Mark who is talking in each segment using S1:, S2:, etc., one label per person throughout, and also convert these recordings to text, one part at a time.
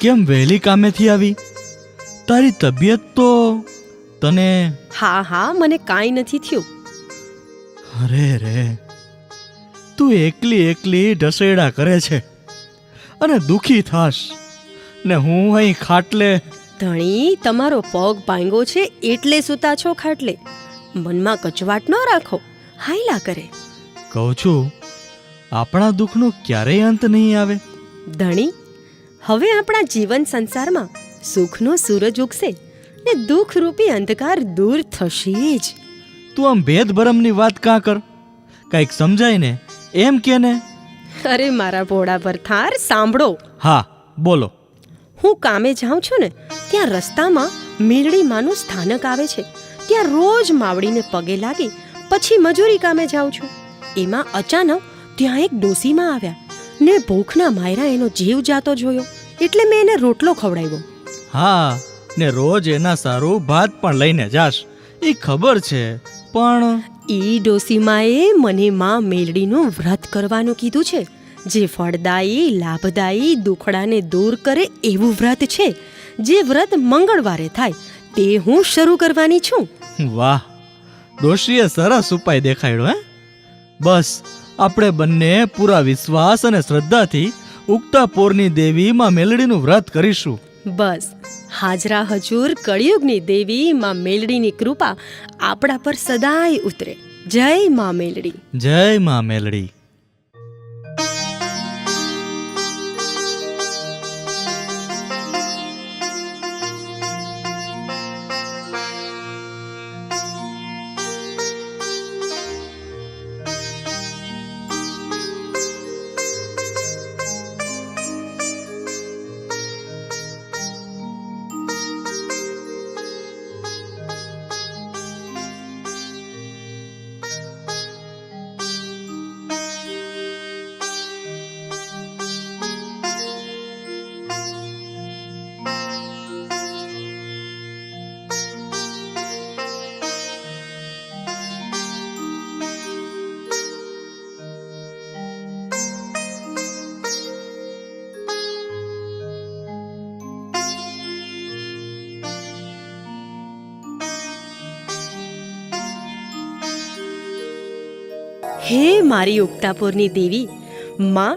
S1: કેમ વહેલી કામેથી આવી? તારી તબિયત તો તને...
S2: હા મને કાંઈ નથી થયું.
S1: અરે રે, તું એકલી ઢસેડા કરે છે અને દુખી થાશ ને હું અહીં ખાટલે.
S2: ધણી, તમારો પગ ભાંગો છે એટલે સૂતા છો ખાટલે. મનમાં કચવાટ ન રાખો, હાયલા કરે.
S1: કહું છું, આપણા દુઃખનો ક્યારેય અંત નહીં આવે.
S2: ધણી, હવે આપણા જીવન સંસારમાં સુખનો સૂરજ ઉગશે ને દુઃખરૂપી અંધકાર દૂર થશે જ.
S1: તું આમ ભેદભરમની વાત કાં કર? કંઈક સમજાય ને એમ કે ને.
S2: અરે મારા ભોળા ભરથાર, સાંભળો.
S1: હા, બોલો.
S2: હું કામે જાઉં છું ને, ત્યાં રસ્તામાં મેલડી માનું સ્થાનક આવે છે. ત્યાં રોજ માવડીને પગે લાગી પછી મજૂરી કામે જાઉં છું. એમાં અચાનક ત્યાં એક ડોસીમાં આવ્યા ને ભૂખના માયરા એનો જીવ જાતો જોયો એટલે મેં એને રોટલો ખવડાવ્યો.
S1: હા, ને રોજ એના સારું ભાત પણ લઈને જાશ, એ ખબર છે. પણ
S2: ઈ ડોસીમાએ મને માં મેલડીનું વ્રત કરવાનું કીધું છે, જે ફળદાયી, લાભદાયી, દુખડાને દૂર કરે એવું વ્રત છે. જે વ્રત મંગળવારે થાય તે હું શરૂ કરવાની છું.
S1: વાહ, ડોશીએ સરસ ઉપાય દેખાડ્યો. હે, બસ આપણે બંને પૂરા વિશ્વાસ અને શ્રદ્ધાથી ઉગતા પોરની દેવી માં મેલડીનું વ્રત કરીશું.
S2: બસ, હાજરા હજુર કળિયુગની દેવી માં મેલડીની કૃપા આપણા પર સદાય ઉતરે. જય માં મેલડી.
S1: જય માં મેલડી.
S2: હે મારી ઉગતાપુરની દેવી માં,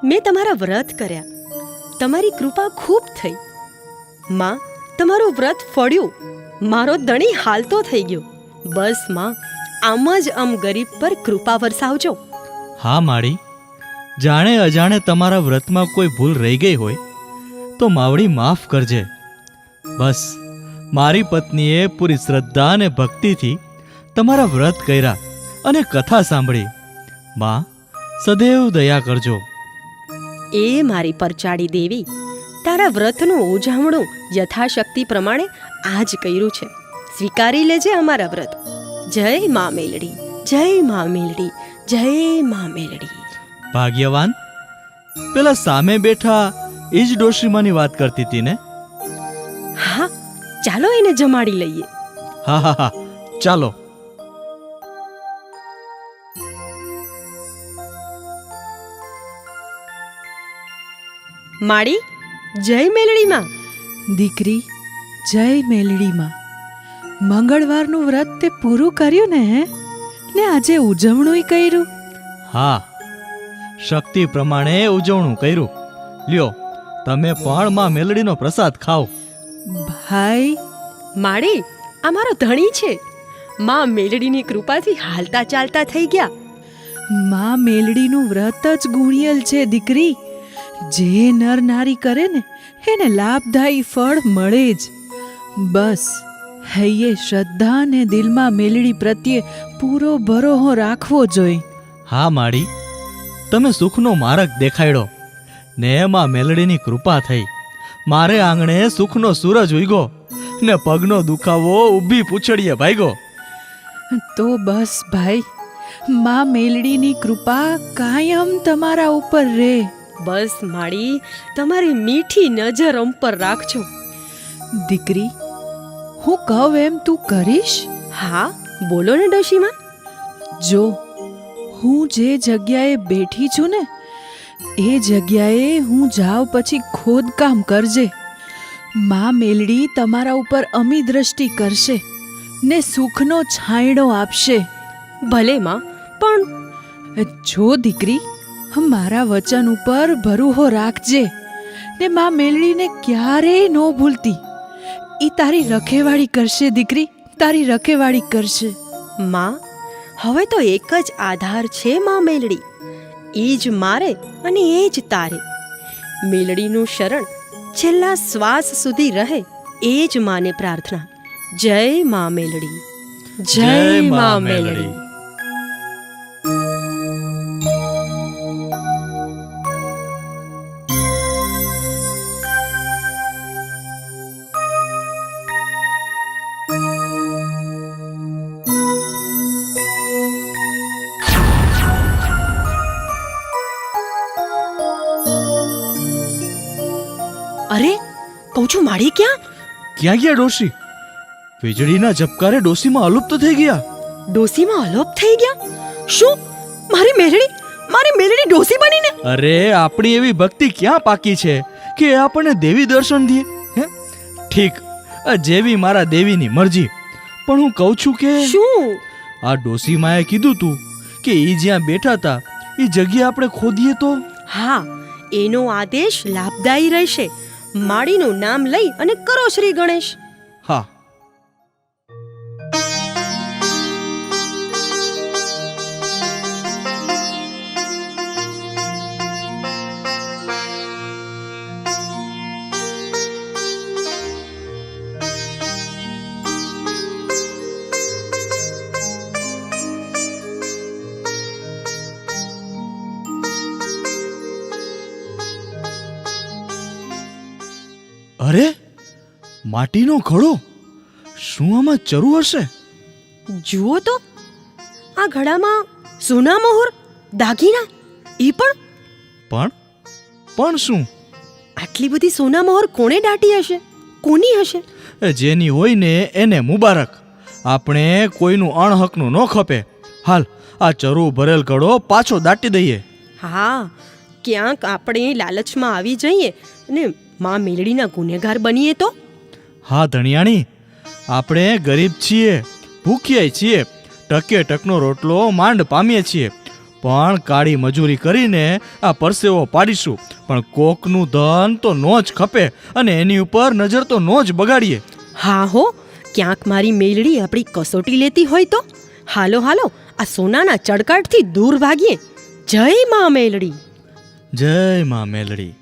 S2: મેં તમારા વ્રત કર્યા, તમારી કૃપા ખૂબ થઈ. માં, તમારું વ્રત ફળ્યું, મારો ધણી હાલતો થઈ ગયો. બસ માં, આમ જ આમ ગરીબ પર કૃપા વરસાવજો.
S1: હા માળી, જાણે અજાણે તમારા વ્રતમાં કોઈ ભૂલ રહી ગઈ હોય તો માવડી માફ કરજે. બસ, મારી પત્નીએ પૂરી શ્રદ્ધા અને ભક્તિથી તમારા વ્રત કર્યા અને કથા સાંભળી. માં, સદૈવ દયા કરજો.
S2: એ મારી પરચાડી દેવી, તારા વ્રતનું ઉજામણું યથાશક્તિ પ્રમાણે આજ કર્યું છે. સ્વીકારી લેજે અમારા વ્રત. જય માં મેલડી, જય માં મેલડી, જય માં મેલડી.
S1: ભાગ્યવાન, પેલા સામે બેઠા એ જ ડોશીમાની વાત કરતી હતી ને?
S2: હા, ચાલો એને જમાડી લઈએ.
S1: હા હા હા, ચાલો.
S2: માડી, જય મેલડીમાં.
S3: દીકરી, જય મેલડીમાં. મંગળવારનું વ્રત તે પૂરું કર્યું ને આજે ઉજવણું કર્યું.
S1: હા, શક્તિ પ્રમાણે ઉજવણું કર્યું. લ્યો, તમે પણ માં મેલડીનો પ્રસાદ ખાઓ.
S3: ભાઈ,
S2: માડી, આ મારો ધણી છે. માં મેલડીની કૃપાથી હાલતા ચાલતા થઈ ગયા.
S3: માં મેલડીનું વ્રત જ ગુણિયલ છે દીકરી. જે નર નારી કરે ને એને લાભદાયી ફળ મળે જ. બસ હૈયે શ્રદ્ધા ને દિલમાં મેલડી પ્રત્યે પૂરો ભરોહો રાખવો જોઈએ.
S1: હા માડી, તમે સુખનો માર્ગ દેખાડ્યો ને એમાં મેલડીની કૃપા થઈ. મારે આંગણે સુખનો સૂરજ ઉગ્યો ને પગનો દુખાવો ઊભી પૂંછડીએ ભાગ્યો.
S3: તો બસ ભાઈ, માં મેલડીની કૃપા કાયમ તમારા ઉપર રહે.
S2: બસ માડી, તમારી મીઠી નજર અમ પર રાખજો.
S3: દીકરી, હું કહું એમ તું કરીશ?
S2: હા, બોલો ને ડોશીમાં.
S3: જો હું જે જગ્યાએ બેઠી છું ને એ જગ્યાએ હું જાઉં પછી ખોદકામ કરજે. માં મેલડી તમારા ઉપર અમી દ્રષ્ટિ કરશે ને સુખનો છાંયડો આપશે.
S2: ભલે માં, પણ
S3: જો દીકરી, મારા વચન ઉપર ભરોસો રાખજે ને માં મેલડીને ક્યારેય ન ભૂલતી. ઈ તારી રખેવાળી કરશે દીકરી, તારી રખેવાળી કરશે.
S2: માં, હવે તો એક જ આધાર છે માં મેલડી. એ જ મારે અને એ જ તારે. મેલડીનું શરણ છેલ્લા શ્વાસ સુધી રહે એ જ માને પ્રાર્થના. જય માં મેલડી, જય માં મેલડી. અરે, કહું છું માળી ક્યાં?
S1: ક્યાં ગયા ડોશી? વીજળીના ઝબકારે ડોશીમાં અલુપ્ત થઈ ગયા.
S2: ડોસીમાં અલોપ થઈ ગયા? શું? મારી મેલડી ડોસી બનીને?
S1: અરે, આપણી એવી ભક્તિ ક્યાં પાકી છે કે આપણને દેવી દર્શન દે? હે, ઠીક, જેવી મારા દેવીની મરજી. પણ હું કહું છું કે
S2: શું?
S1: આ ડોસીમાએ કીધું તું કે ઈ જ્યાં બેઠા હતા એ જગ્યા આપણે ખોદીએ તો?
S2: હા, એનો આદેશ લાભદાયી રહેશે. માળીનું નામ લઈ અને કરો શ્રી ગણેશ.
S1: હા. અરે, માટીનો ઘડો! શું આમાં ચરુ હશે?
S2: જુઓ તો, આ ઘડામાં સોના મોહર, દાગીના, એ
S1: પણ શું?
S2: આટલી બધી સોના મોહર કોણે દાટી હશે? કોની હશે?
S1: જેની હોય ને એને મુબારક. આપણે કોઈનું અણહકનું ન ખપે. હાલ, આ ચરુ ભરેલ ઘડો પાછો દાટી દઈએ.
S2: હા, ક્યાંક આપણે લાલચમાં આવી જઈએ અને માં મેલડીના ગુનેગાર બનીએ તો?
S1: હા ધણિયાણી, આપણે ગરીબ છીએ, ભૂખ્યા છીએ, ટકે ટકનો રોટલો માંડ પામીએ છીએ, પણ કાળી મજૂરી કરીને આ પરસેવો પાડીશું. પણ કોકનું ધન તો નો જ ખપે અને એની ઉપર નજર તો નો જ બગાડીએ.
S2: હા હો, ક્યાંક મારી મેલડી આપણી કસોટી લેતી હોય તો? હાલો હાલો, આ સોનાના ચડકાટથી દૂર ભાગીએ. જય માં મેલડી,
S1: જય માં મેલડી.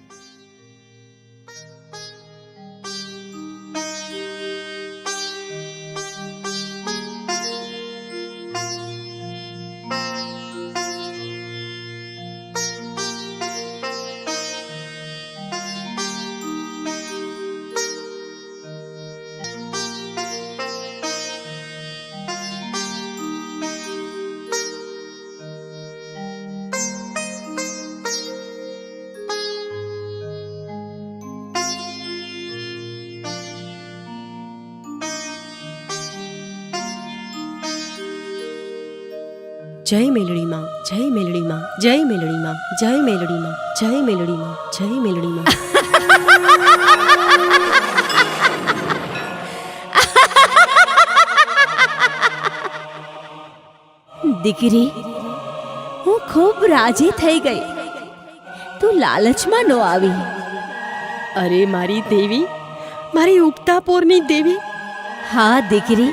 S2: જય મેલડીમાં, જય મેલડીમાં, જય મેલડીમાં, જય મેલડીમાં, જય મેલડીમાં, જય મેલડીમાં.
S4: દીકરી, હું ખૂબ રાજી થઈ ગઈ. તું લાલચમાં ન આવી.
S2: અરે મારી દેવી, મારી ઉગતાપોરની દેવી.
S4: હા દીકરી,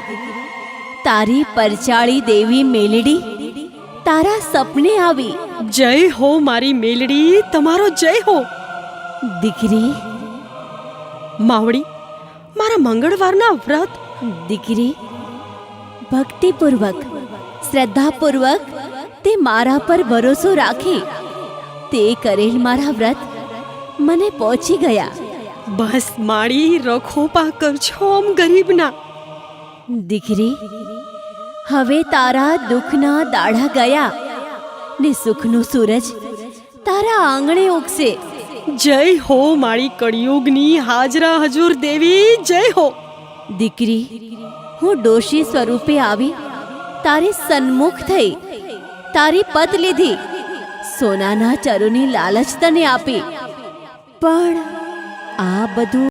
S4: તારી પરચાળી દેવી મેલડી તારા સપને આવી.
S2: જય હો મારી મેલડી, તમારો જય હો.
S4: દીકરી,
S2: માવડી, મારા મંગળવારના વ્રત.
S4: દીકરી, ભક્તિપૂર્વક, શ્રદ્ધાપૂર્વક તે મારા પર ભરોસો રાખી તે કરેલ મારા વ્રત મને પહોંચી ગયા.
S2: બસ માળી, રખોપા કરજો આમ ગરીબના.
S4: દીકરી, હવે તારા દુઃખના દાડા ગયા ને સુખનો સૂરજ તારા આંગણે ઉગશે.
S2: જય હો મારી કળિયુગની હાજરા હજુર દેવી, જય હો.
S4: દીકરી, હું ડોશી સ્વરૂપે આવી તારી સન્મુખ થઈ તારી પત લીધી, સોનાના ચરોની લાલચ તને આપી, પણ આ બધું